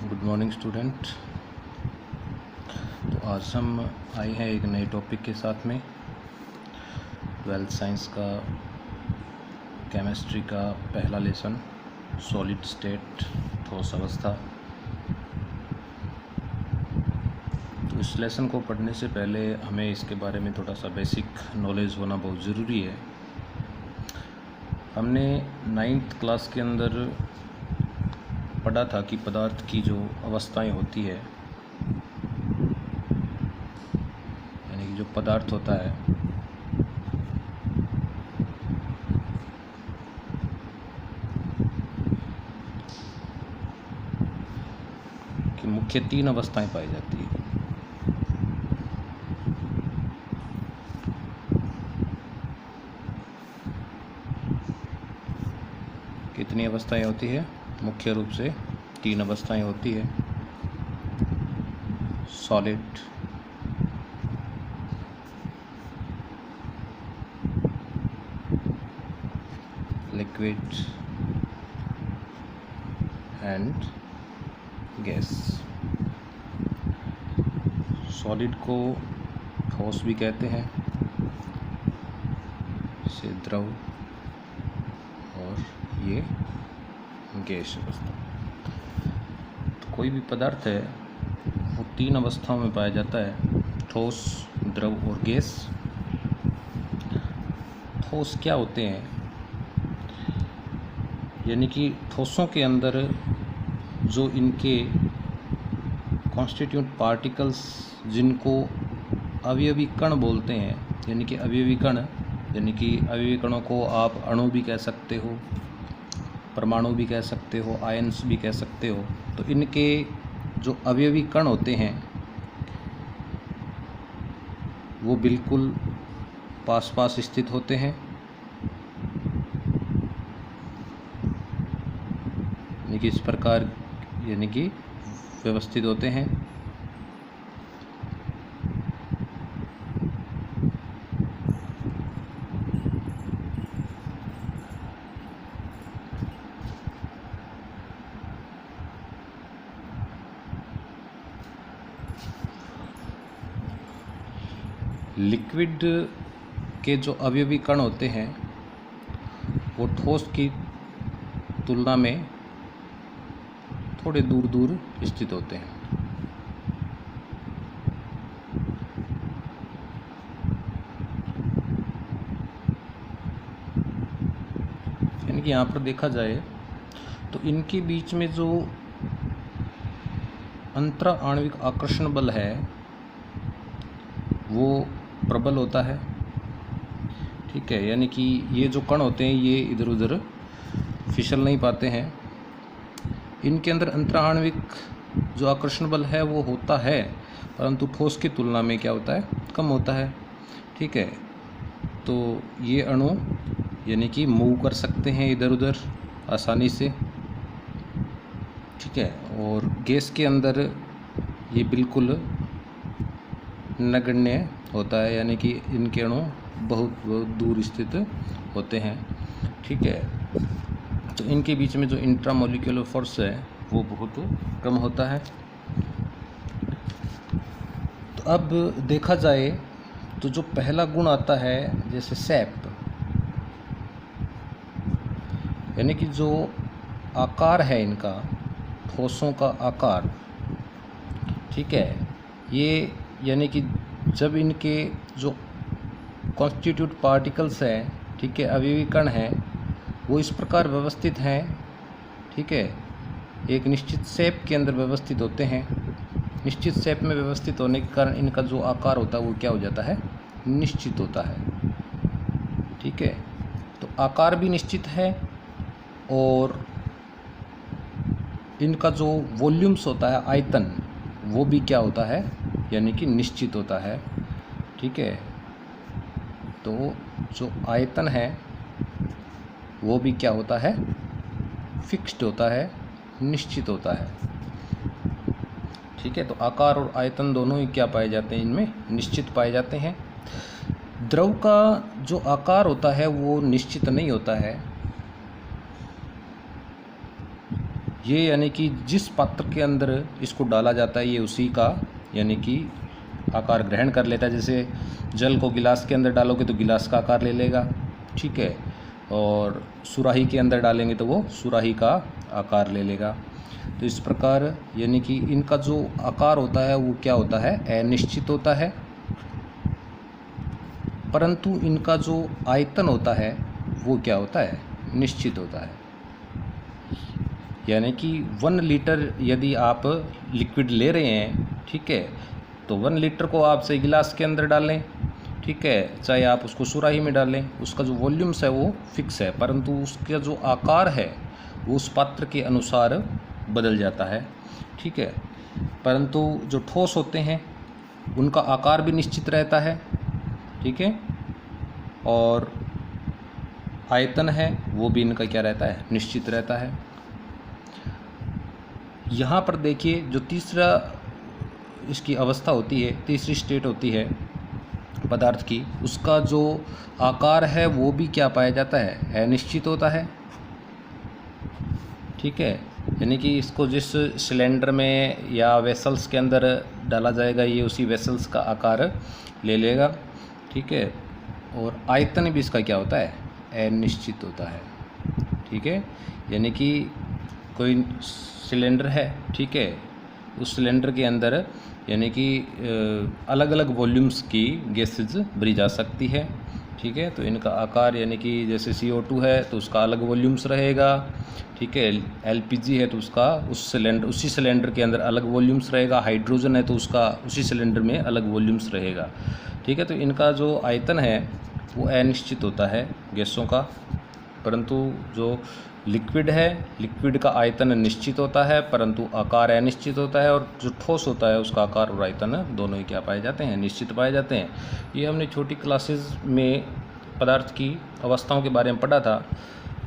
Good morning student. तो आज हम आए हैं एक नए टॉपिक के साथ में। 12th साइंस का केमिस्ट्री का पहला लेसन सॉलिड स्टेट ठोस अवस्था। तो इस लेसन को पढ़ने से पहले हमें इसके बारे में थोड़ा सा बेसिक नॉलेज होना बहुत ज़रूरी है। हमने 9th क्लास के अंदर पढ़ा था कि पदार्थ की जो अवस्थाएं होती है, यानी कि जो पदार्थ होता है कि मुख्य 3 अवस्थाएं पाई जाती है। कितनी अवस्थाएं होती है? मुख्य रूप से 3 अवस्थाएं होती है। Solid, liquid and gas. Solid को ठोस भी कहते हैं, इसे द्रव, और ये गैस अवस्था। तो कोई भी पदार्थ है वो 3 अवस्थाओं में पाया जाता है, ठोस, द्रव और गैस। ठोस क्या होते हैं? यानी कि ठोसों के अंदर जो इनके कॉन्स्टिट्यूंट पार्टिकल्स, जिनको अवयवी कण बोलते हैं, यानी कि अवयवी कण, यानी कि अवयवी कणों को आप अणु भी कह सकते हो, परमाणु भी कह सकते हो, आयन्स भी कह सकते हो। तो इनके जो अवयवी कण होते हैं वो बिल्कुल पास पास स्थित होते हैं, यानी कि इस प्रकार, यानी कि व्यवस्थित होते हैं। लिक्विड के जो अवयवी कण होते हैं वो ठोस की तुलना में थोड़े दूर दूर स्थित होते हैं। यानी कि यहाँ पर देखा जाए तो इनके बीच में जो अंतरा आणविक आकर्षण बल है वो प्रबल होता है। ठीक है, यानी कि ये जो कण होते हैं ये इधर उधर फिसल नहीं पाते हैं। इनके अंदर अंतरा आणविक जो आकर्षण बल है वो होता है, परंतु ठोस की तुलना में क्या होता है? कम होता है। ठीक है, तो ये अणु यानी कि मूव कर सकते हैं इधर उधर आसानी से। ठीक है, और गैस के अंदर ये बिल्कुल नगण्य होता है, यानी कि इनके अणु बहुत बहुत दूर स्थित होते हैं। ठीक है, तो इनके बीच में जो इंट्रामोलिक्यूलर फोर्स है वो बहुत कम होता है। तो अब देखा जाए तो जो पहला गुण आता है, जैसे सैप, यानी कि जो आकार है इनका, ठोसों का आकार, ठीक है, ये यानी कि जब इनके जो कॉन्स्टिट्यूट पार्टिकल्स हैं, ठीक है, अवयवी कण हैं, वो इस प्रकार व्यवस्थित हैं। ठीक है, एक निश्चित शेप के अंदर व्यवस्थित होते हैं। निश्चित शेप में व्यवस्थित होने के कारण इनका जो आकार होता है वो क्या हो जाता है? निश्चित होता है। ठीक है, तो आकार भी निश्चित है और इनका जो वॉल्यूम्स होता है, आयतन, वो भी क्या होता है? यानी कि निश्चित होता है। ठीक है, तो जो आयतन है वो भी क्या होता है? फिक्स्ड होता है, निश्चित होता है। ठीक है, तो आकार और आयतन दोनों ही क्या पाए जाते हैं? इनमें निश्चित पाए जाते हैं। द्रव का जो आकार होता है वो निश्चित नहीं होता है, ये यानी कि जिस पात्र के अंदर इसको डाला जाता है ये उसी का यानी कि आकार ग्रहण कर लेता है। जैसे जल को गिलास के अंदर डालोगे तो गिलास का आकार ले लेगा, ठीक है, और सुराही के अंदर डालेंगे तो वो सुराही का आकार ले लेगा। तो इस प्रकार यानी कि इनका जो आकार होता है वो क्या होता है, अनिश्चित होता है, परंतु इनका जो आयतन होता है वो क्या होता है, निश्चित होता है। यानी कि 1 लीटर यदि आप लिक्विड ले रहे हैं, ठीक है, तो 1 लीटर को आप से गिलास के अंदर डालें, ठीक है, चाहे आप उसको सुराही में डालें, उसका जो वॉल्यूम्स है वो फिक्स है, परंतु उसका जो आकार है वो उस पात्र के अनुसार बदल जाता है, ठीक है। परंतु जो ठोस होते हैं उनका आकार भी निश्चित रहता है, ठीक है, और आयतन है वो भी इनका क्या रहता है, निश्चित रहता है। यहाँ पर देखिए जो तीसरा इसकी अवस्था होती है, तीसरी स्टेट होती है पदार्थ की, उसका जो आकार है वो भी क्या पाया जाता है, अनिश्चित होता है, ठीक है। यानी कि इसको जिस सिलेंडर में या वेसल्स के अंदर डाला जाएगा ये उसी वेसल्स का आकार ले लेगा, ठीक है, और आयतन भी इसका क्या होता है, अनिश्चित होता है, ठीक है। यानी कि कोई सिलेंडर है, ठीक है, उस सिलेंडर के अंदर यानी कि अलग अलग वॉल्यूम्स की गैसेज भरी जा सकती है, ठीक है। तो इनका आकार यानी कि जैसे CO2 है तो उसका अलग वॉल्यूम्स रहेगा, ठीक है, LPG है तो उसका उसी सिलेंडर के अंदर अलग वॉल्यूम्स रहेगा, हाइड्रोजन है तो उसका उसी सिलेंडर में अलग वॉल्यूम्स रहेगा, ठीक है। तो इनका जो आयतन है वो अनिश्चित होता है गैसों का, परंतु जो लिक्विड है, लिक्विड का आयतन निश्चित होता है परंतु आकार अनिश्चित होता है, और जो ठोस होता है उसका आकार और आयतन दोनों ही क्या पाए जाते हैं, निश्चित पाए जाते हैं। ये हमने छोटी क्लासेस में पदार्थ की अवस्थाओं के बारे में पढ़ा था,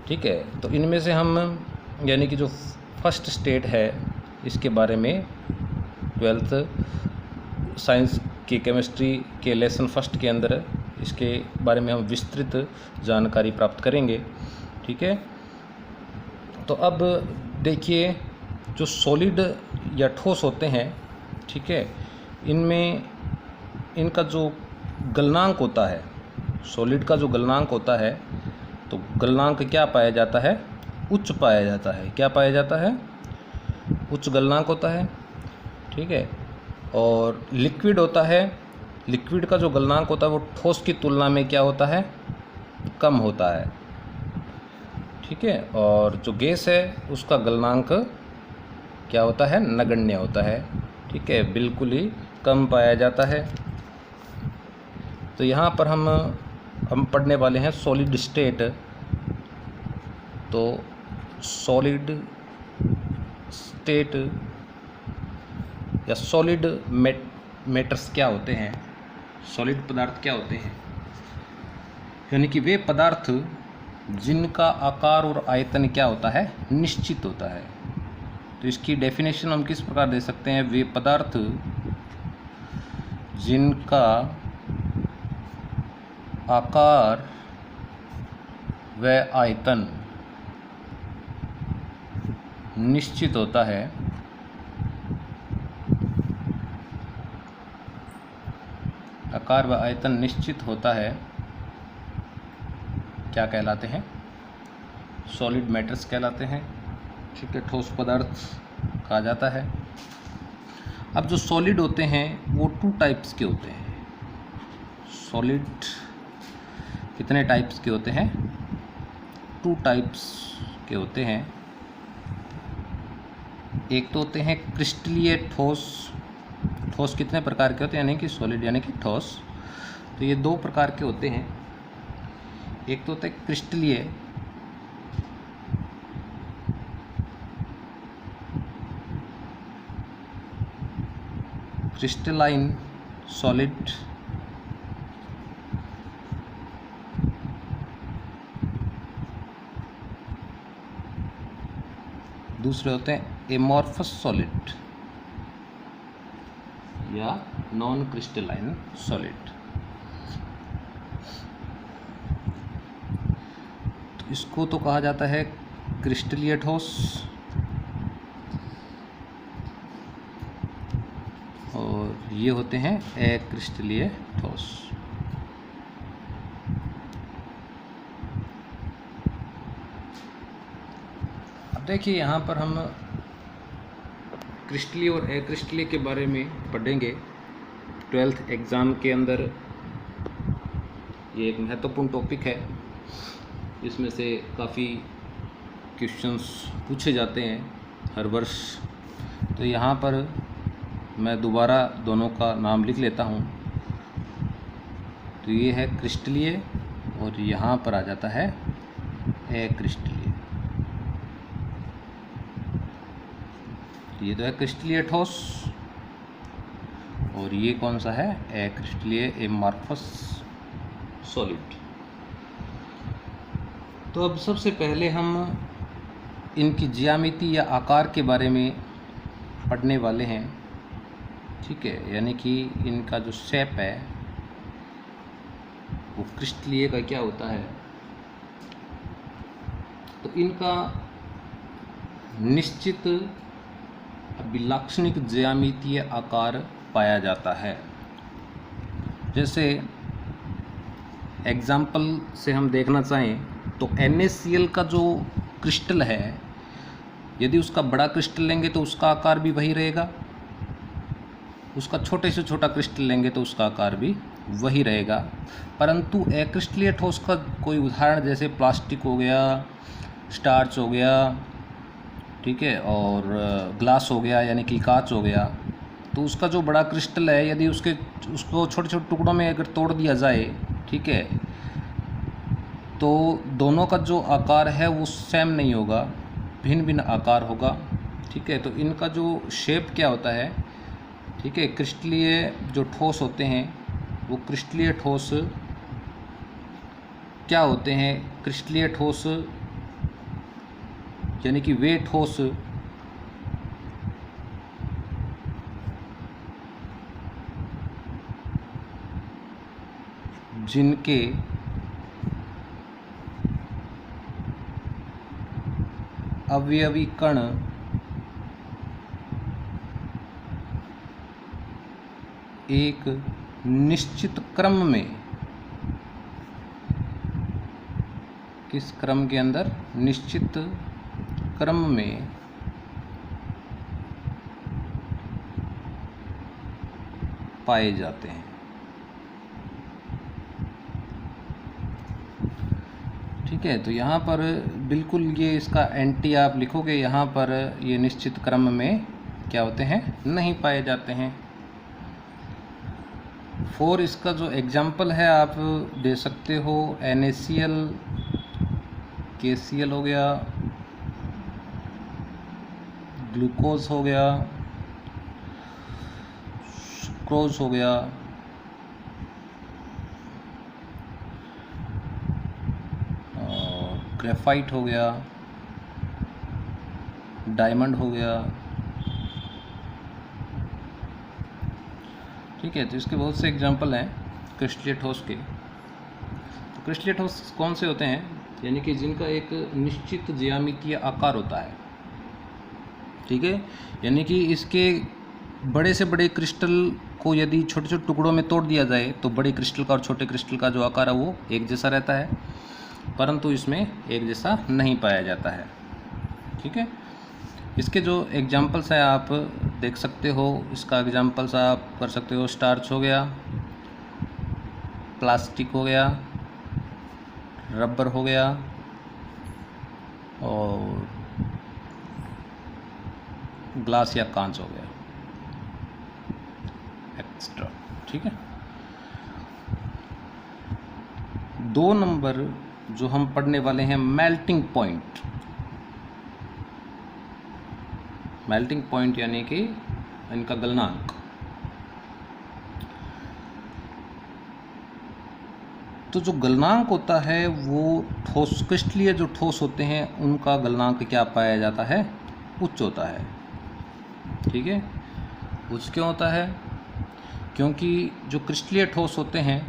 ठीक है। तो इनमें से हम यानी कि जो फर्स्ट स्टेट है इसके बारे में 12th साइंस की केमिस्ट्री के लेसन फर्स्ट के अंदर इसके बारे में हम विस्तृत जानकारी प्राप्त करेंगे, ठीक है। तो अब देखिए जो सॉलिड या ठोस होते हैं, ठीक है, इनमें इनका जो गलनांक होता है, सॉलिड का जो गलनांक होता है, तो गलनांक क्या पाया जाता है, उच्च पाया जाता है। क्या पाया जाता है, उच्च गलनांक होता है, ठीक है। और लिक्विड होता है, लिक्विड का जो गलनांक होता है वो ठोस की तुलना में क्या होता है, कम होता है, ठीक है। और जो गैस है उसका गलनांक क्या होता है, नगण्य होता है, ठीक है, बिल्कुल ही कम पाया जाता है। तो यहाँ पर हम पढ़ने वाले हैं सॉलिड स्टेट। तो सॉलिड स्टेट या सॉलिड मैटर्स क्या होते हैं, सॉलिड पदार्थ क्या होते हैं, यानी कि वे पदार्थ जिनका आकार और आयतन क्या होता है, निश्चित होता है। तो इसकी डेफिनेशन हम किस प्रकार दे सकते हैं, वे पदार्थ जिनका आकार व आयतन निश्चित होता है, आकार व आयतन निश्चित होता है, क्या कहलाते हैं, सॉलिड मैटर्स कहलाते हैं, ठीक है, ठोस पदार्थ कहा जाता है। अब जो सॉलिड होते हैं वो 2 टाइप्स के होते हैं। सॉलिड कितने टाइप्स के होते हैं, 2 टाइप्स के होते हैं। एक तो होते हैं क्रिस्टलीय ठोस। ठोस कितने प्रकार के होते हैं, यानी कि सॉलिड यानी कि ठोस, तो ये 2 प्रकार के होते हैं। एक तो होता है क्रिस्टलीय, क्रिस्टलाइन सॉलिड, दूसरे होते हैं एमॉर्फस सॉलिड या नॉन क्रिस्टलाइन सॉलिड। इसको तो कहा जाता है क्रिस्टलीय ठोस, और ये होते हैं अक्रिस्टलीय ठोस। अब देखिए यहाँ पर हम क्रिस्टलीय और अक्रिस्टलीय के बारे में पढ़ेंगे। 12th एग्ज़ाम के अंदर ये एक महत्वपूर्ण टॉपिक है, इसमें से काफ़ी क्वेश्चंस पूछे जाते हैं हर वर्ष। तो यहाँ पर मैं दोबारा दोनों का नाम लिख लेता हूँ। तो ये है क्रिस्टलीय और यहाँ पर आ जाता है अक्रिस्टलीय। ये तो है क्रिस्टलीय ठोस और ये कौन सा है, अक्रिस्टलीय एमॉर्फस सॉलिड। तो अब सबसे पहले हम इनकी ज्यामिति या आकार के बारे में पढ़ने वाले हैं, ठीक है। यानी कि इनका जो शेप है वो क्रिस्टलीय का क्या होता है। तो इनका निश्चित अभिलाक्षणिक ज्यामितीय आकार पाया जाता है। जैसे एग्जाम्पल से हम देखना चाहें तो NaCl का जो क्रिस्टल है, यदि उसका बड़ा क्रिस्टल लेंगे तो उसका आकार भी वही रहेगा, उसका छोटे से छोटा क्रिस्टल लेंगे तो उसका आकार भी वही रहेगा। परंतु अक्रिस्टलीय ठोस का कोई उदाहरण जैसे प्लास्टिक हो गया, स्टार्च हो गया, ठीक है, और ग्लास हो गया यानी कि कांच हो गया, तो उसका जो बड़ा क्रिस्टल है यदि उसको छोटे छोटे टुकड़ों में अगर तोड़ दिया जाए, ठीक है, तो दोनों का जो आकार है वो सेम नहीं होगा, भिन्न भिन्न आकार होगा, ठीक है। तो इनका जो शेप क्या होता है, ठीक है, क्रिस्टलीय जो ठोस होते हैं वो क्रिस्टलीय ठोस क्या होते हैं, क्रिस्टलीय ठोस यानी कि वे ठोस जिनके अवयवी कण एक निश्चित क्रम में, किस क्रम के अंदर, निश्चित क्रम में पाए जाते हैं, ठीक है। तो यहाँ पर बिल्कुल ये इसका एंटी आप लिखोगे, यहाँ पर ये निश्चित क्रम में क्या होते हैं, नहीं पाए जाते हैं। फोर इसका जो एग्जाम्पल है आप दे सकते हो, NaCl, KCl हो गया, ग्लूकोज हो गया, सुक्रोज हो गया, और ग्रेफाइट हो गया, डायमंड हो गया, ठीक है। तो इसके बहुत से एग्जाम्पल हैं क्रिस्टलीय ठोस के। तो क्रिस्टलीय ठोस कौन से होते हैं, यानी कि जिनका एक निश्चित ज्यामितीय आकार होता है, ठीक है। यानी कि इसके बड़े से बड़े क्रिस्टल को यदि छोटे छोटे टुकड़ों में तोड़ दिया जाए तो बड़े क्रिस्टल का और छोटे क्रिस्टल का जो आकार है वो एक जैसा रहता है, परंतु इसमें एक जैसा नहीं पाया जाता है, ठीक है। इसके जो एग्जाम्पल्स हैं आप देख सकते हो, इसका एग्जाम्पल्स आप कर सकते हो, स्टार्च हो गया, प्लास्टिक हो गया, रबर हो गया और ग्लास या कांच हो गया एक्स्ट्रा, ठीक है। 2 नंबर जो हम पढ़ने वाले हैं, मेल्टिंग पॉइंट। मेल्टिंग पॉइंट यानी कि इनका गलनांक। तो जो गलनांक होता है वो ठोस, क्रिस्टलीय जो ठोस होते हैं उनका गलनांक क्या पाया जाता है, उच्च होता है, ठीक है। उच्च क्यों होता है, क्योंकि जो क्रिस्टलीय ठोस होते हैं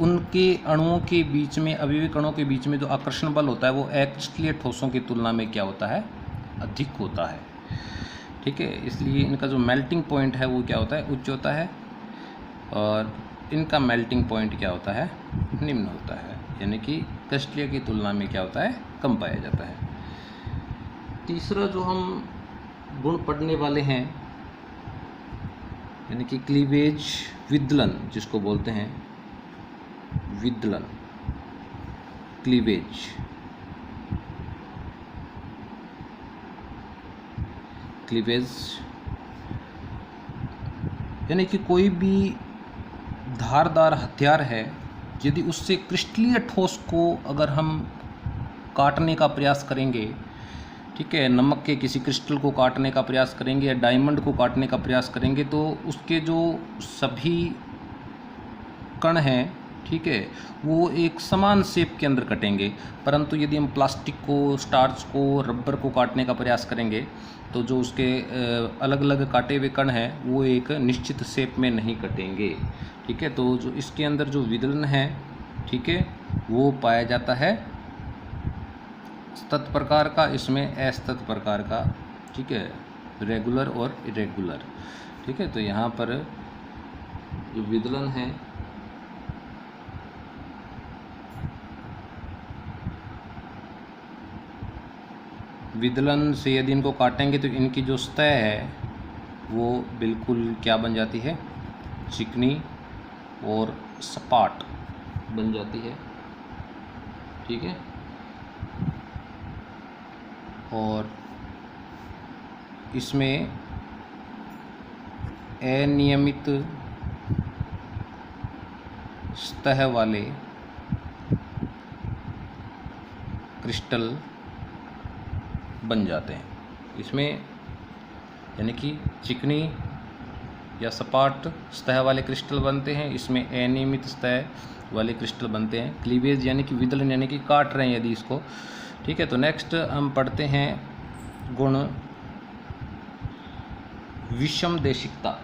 उनके अणुओं के बीच में, अवयवी कणों के बीच में जो आकर्षण बल होता है वो अक्रिस्टलीय ठोसों की तुलना में क्या होता है, अधिक होता है। ठीक है। इसलिए इनका जो मेल्टिंग पॉइंट है वो क्या होता है, उच्च होता है, और इनका मेल्टिंग पॉइंट क्या होता है, निम्न होता है, यानी कि क्रिस्टलीय की तुलना में क्या होता है, कम पाया जाता है। तीसरा जो हम गुण पढ़ने वाले हैं, यानी कि क्लीवेज विदलन, जिसको बोलते हैं विदलन, क्लीवेज, क्लीवेज यानी कि कोई भी धारदार हथियार है, यदि उससे क्रिस्टलीय ठोस को अगर हम काटने का प्रयास करेंगे, ठीक है, नमक के किसी क्रिस्टल को काटने का प्रयास करेंगे या डायमंड को काटने का प्रयास करेंगे, तो उसके जो सभी कण हैं, ठीक है, वो एक समान शेप के अंदर कटेंगे। परंतु यदि हम प्लास्टिक को, स्टार्च को, रबर को काटने का प्रयास करेंगे, तो जो उसके अलग अलग काटे हुए कण हैं वो एक निश्चित शेप में नहीं कटेंगे, ठीक है। तो जो इसके अंदर जो विदलन है, ठीक है, वो पाया जाता है सतत प्रकार का, इसमें असतत प्रकार का, ठीक है, रेगुलर और इरेगुलर, ठीक है। तो यहाँ पर जो विदलन है, विदलन से यदि इनको काटेंगे तो इनकी जो सतह है वो बिल्कुल क्या बन जाती है, चिकनी और सपाट बन जाती है, ठीक है। और इसमें अनियमित सतह वाले क्रिस्टल बन जाते हैं इसमें, यानी कि चिकनी या सपाट सतह वाले क्रिस्टल बनते हैं, इसमें अनियमित सतह वाले क्रिस्टल बनते हैं। क्लीवेज यानी कि विदलन, यानी कि काट रहे हैं यदि इसको, ठीक है। तो नेक्स्ट हम पढ़ते हैं गुण विषम देशिकता,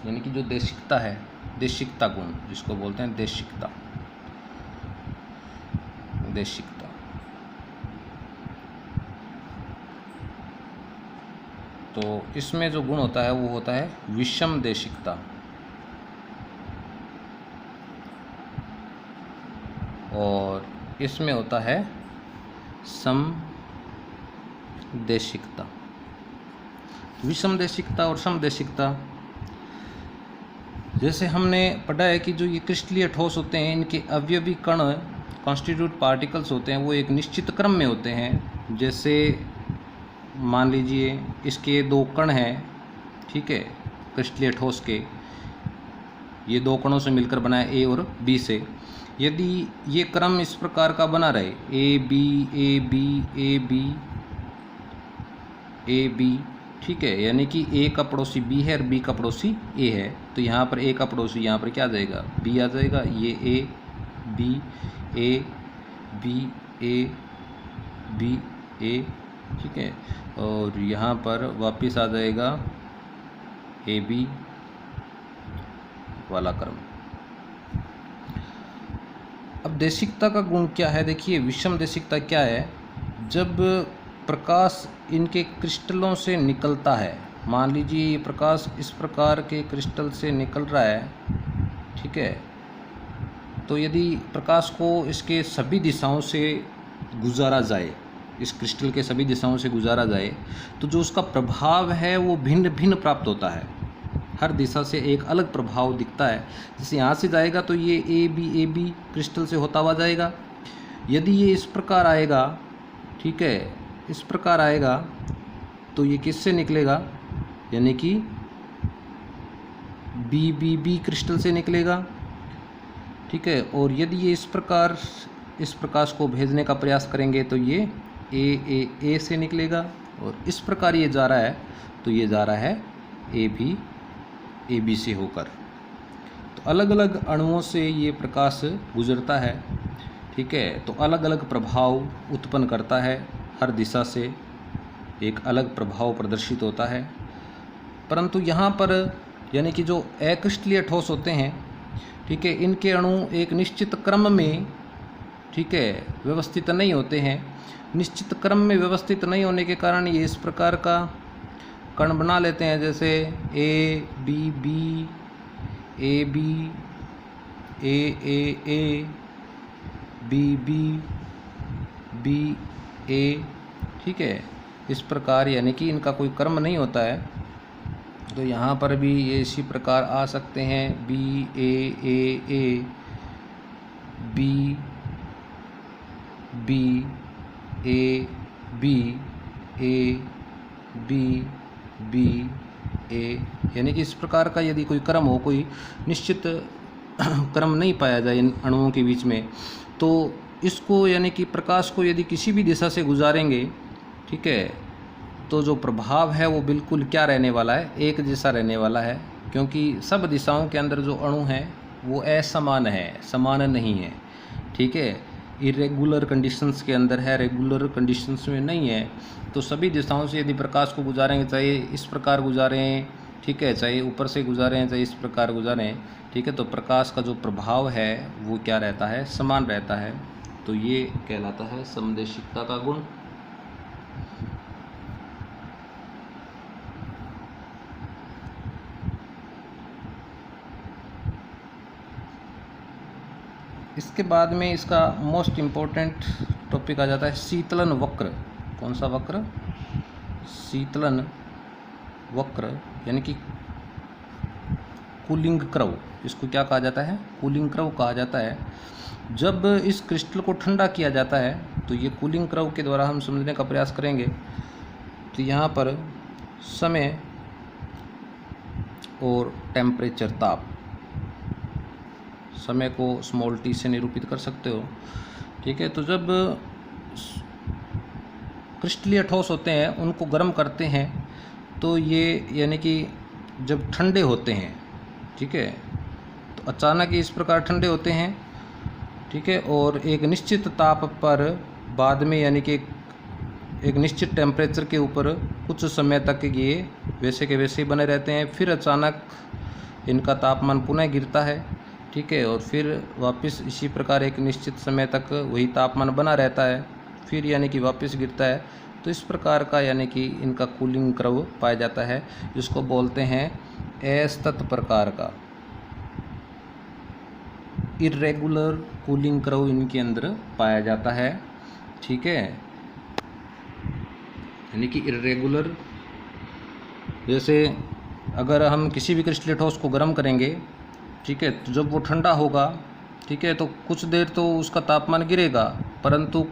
यानी कि जो देशिकता है, देशिकता गुण जिसको बोलते हैं देशिकता, देशिकता। तो इसमें जो गुण होता है वो होता है विषम देशिकता, और इसमें होता है सम देशिकता। विषम देशिकता और सम देशिकता, जैसे हमने पढ़ा है कि जो ये क्रिस्टलीय ठोस होते हैं, इनके अवयवी कण कॉन्स्टिट्यूट पार्टिकल्स होते हैं, वो एक निश्चित क्रम में होते हैं। जैसे मान लीजिए इसके दो कण हैं, ठीक है, क्रिस्टलीय ठोस के, ये दो कणों से मिलकर बना है ए और बी से। यदि ये क्रम इस प्रकार का बना रहे, A B A B A B A B, ठीक है, यानी कि ए का पड़ोसी बी है और बी का पड़ोसी ए है, तो यहाँ पर ए का पड़ोसी यहाँ पर क्या आ जाएगा, बी आ जाएगा। ये A B A B A B A, ठीक है, और यहाँ पर वापस आ जाएगा ए बी वाला क्रम। अब देशिकता का गुण क्या है, देखिए विषम देशिकता क्या है, जब प्रकाश इनके क्रिस्टलों से निकलता है, मान लीजिए ये प्रकाश इस प्रकार के क्रिस्टल से निकल रहा है, ठीक है, तो यदि प्रकाश को इसके सभी दिशाओं से गुजारा जाए, इस क्रिस्टल के सभी दिशाओं से गुजारा जाए, तो जो उसका प्रभाव है वो भिन्न भिन्न प्राप्त होता है, हर दिशा से एक अलग प्रभाव दिखता है। जैसे यहाँ से जाएगा तो ये ए बी क्रिस्टल से होता हुआ जाएगा। यदि ये इस प्रकार आएगा, ठीक है, इस प्रकार आएगा, तो ये किससे निकलेगा, यानी कि बी क्रिस्टल से निकलेगा, ठीक है। और यदि ये इस प्रकार इस प्रकाश को भेजने का प्रयास करेंगे तो ये ए से निकलेगा, और इस प्रकार ये जा रहा है तो ये जा रहा है ए बी से होकर। तो अलग अलग अणुओं से ये प्रकाश गुजरता है, ठीक है, तो अलग अलग प्रभाव उत्पन्न करता है, हर दिशा से एक अलग प्रभाव प्रदर्शित होता है। परंतु यहाँ पर यानी कि जो अक्रिस्टलीय ठोस होते हैं, ठीक है, इनके अणु एक निश्चित क्रम में, ठीक है, व्यवस्थित नहीं होते हैं। निश्चित क्रम में व्यवस्थित नहीं होने के कारण ये इस प्रकार का कण बना लेते हैं, जैसे A B B, A B, A B B, B A, ठीक है। इस प्रकार यानी कि इनका कोई क्रम नहीं होता है। तो यहाँ पर भी ये इसी प्रकार आ सकते हैं, B A, B B, A B, A B, B A, यानी कि इस प्रकार का यदि कोई क्रम हो, कोई निश्चित क्रम नहीं पाया जाए इन अणुओं के बीच में, तो इसको यानी कि प्रकाश को यदि किसी भी दिशा से गुजारेंगे, ठीक है, तो जो प्रभाव है वो बिल्कुल क्या रहने वाला है, एक जैसा रहने वाला है, क्योंकि सब दिशाओं के अंदर जो अणु हैं वो असमान है, समान नहीं है, ठीक है। इरेगुलर कंडीशंस के अंदर है, रेगुलर कंडीशंस में नहीं है। तो सभी दिशाओं से यदि प्रकाश को गुजारेंगे, चाहे इस प्रकार गुजारें, ठीक है, चाहे ऊपर से गुजारें, चाहे इस प्रकार गुजारें, ठीक है, तो प्रकाश का जो प्रभाव है वो क्या रहता है, समान रहता है। तो ये कहलाता है समदेशिकता का गुण। इसके बाद में इसका मोस्ट इम्पोर्टेंट टॉपिक आ जाता है शीतलन वक्र। कौन सा वक्र? शीतलन वक्र, यानी कि कूलिंग कर्व। इसको क्या कहा जाता है? कूलिंग कर्व कहा जाता है। जब इस क्रिस्टल को ठंडा किया जाता है तो ये कूलिंग कर्व के द्वारा हम समझने का प्रयास करेंगे। तो यहाँ पर समय और टेम्परेचर, ताप, समय को स्मॉल टी से निरूपित कर सकते हो, ठीक है। तो जब क्रिस्टलीय ठोस होते हैं उनको गर्म करते हैं तो ये यानी कि जब ठंडे होते हैं, ठीक है, तो अचानक इस प्रकार ठंडे होते हैं, ठीक है, और एक निश्चित ताप पर बाद में यानी कि एक निश्चित टेम्परेचर के ऊपर कुछ समय तक ये वैसे के वैसे ही बने रहते हैं। फिर अचानक इनका तापमान पुनः गिरता है, ठीक है, और फिर वापस इसी प्रकार एक निश्चित समय तक वही तापमान बना रहता है, फिर यानी कि वापस गिरता है। तो इस प्रकार का यानी कि इनका कूलिंग कर्व पाया जाता है, जिसको बोलते हैं असतत प्रकार का इरेगुलर कूलिंग कर्व इनके अंदर पाया जाता है, ठीक है। यानी कि इरेगुलर, जैसे अगर हम किसी भी क्रिस्टलीय ठोस को गर्म करेंगे, ठीक है, तो जब वो ठंडा होगा, ठीक है, तो कुछ देर तो उसका तापमान गिरेगा, परंतु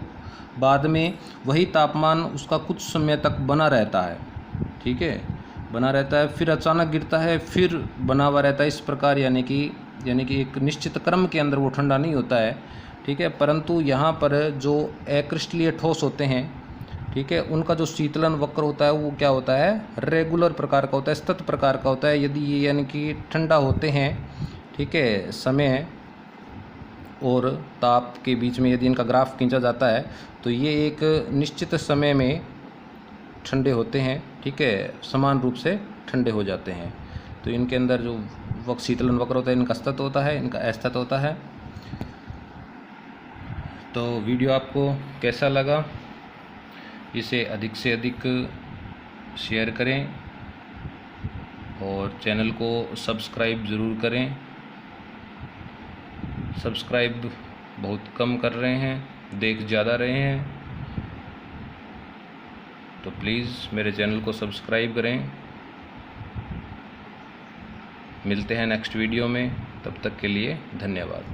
बाद में वही तापमान उसका कुछ समय तक बना रहता है, ठीक है, बना रहता है, फिर अचानक गिरता है, फिर बना हुआ रहता है। इस प्रकार यानी कि एक निश्चित क्रम के अंदर वो ठंडा नहीं होता है, ठीक है। परंतु यहाँ पर जो अक्रिस्टलीय ठोस होते हैं, ठीक है, उनका जो शीतलन वक्र होता है वो क्या होता है? रेगुलर प्रकार का होता है, सतत प्रकार का होता है। यदि ये यानी कि ठंडा होते हैं, ठीक है, समय और ताप के बीच में यदि इनका ग्राफ खींचा जाता है तो ये एक निश्चित समय में ठंडे होते हैं, ठीक है, समान रूप से ठंडे हो जाते हैं। तो इनके अंदर जो शीतलन वक्र होता है, इनका सतत होता है, इनका असतत होता है। तो वीडियो आपको कैसा लगा? इसे अधिक से अधिक शेयर करें और चैनल को सब्सक्राइब ज़रूर करें। सब्सक्राइब बहुत कम कर रहे हैं, देख ज़्यादा रहे हैं, तो प्लीज़ मेरे चैनल को सब्सक्राइब करें। मिलते हैं नेक्स्ट वीडियो में, तब तक के लिए धन्यवाद।